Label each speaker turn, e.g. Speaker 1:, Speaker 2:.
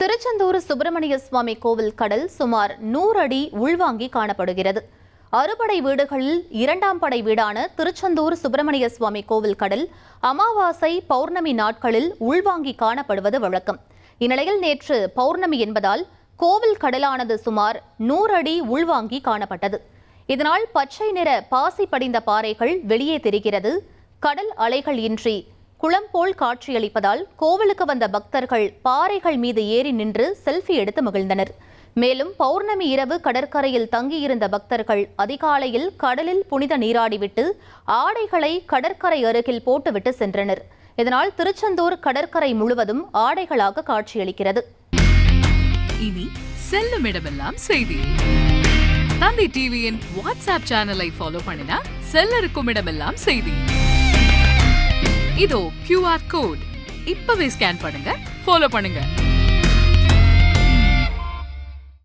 Speaker 1: திருச்செந்தூர் சுப்பிரமணிய சுவாமி கோவில் கடல் சுமார் 100 அடி உள்வாங்கி காணப்படுகிறது. அறுபடை வீடுகளில் 2ஆம் படை வீடான திருச்செந்தூர் சுப்பிரமணிய சுவாமி கோவில் கடல் அமாவாசை பௌர்ணமி நாட்களில் உள்வாங்கி காணப்படுவது வழக்கம். இந்நிலையில் நேற்று பௌர்ணமி என்பதால் கோவில் கடலானது சுமார் 100 அடி உள்வாங்கி காணப்பட்டது. இதனால் பச்சை நிற பாசி படிந்த பாறைகள் வெளியே தெரிகிறது. கடல் அலைகள் இன்றி குளம் போல் காட்சியளிப்பதால் கோவிலுக்கு வந்த பக்தர்கள் பாறைகள் மீது ஏறி நின்று செல்ஃபி எடுத்து மகிழ்ந்தனர். மேலும் பௌர்ணமி இரவு கடற்கரையில் தங்கியிருந்த பக்தர்கள் அதிகாலையில் கடலில் புனித நீராடிவிட்டு ஆடைகளை கடற்கரை அருகில் போட்டுவிட்டு சென்றனர். இதனால் திருச்செந்தூர் கடற்கரை முழுவதும் ஆடைகளாக காட்சியளிக்கிறது.
Speaker 2: இனி செல்லும் இடமெல்லாம் செய்தி. தந்தி டிவியின் வாட்ஸ்அப் சேனலை ஃபாலோ பண்ணினா செல்ல இருக்கும் இடமெல்லாம் செய்தி. இதோ QR கோட் இப்பவே ஸ்கேன் பண்ணுங்க, ஃபாலோ பண்ணுங்க.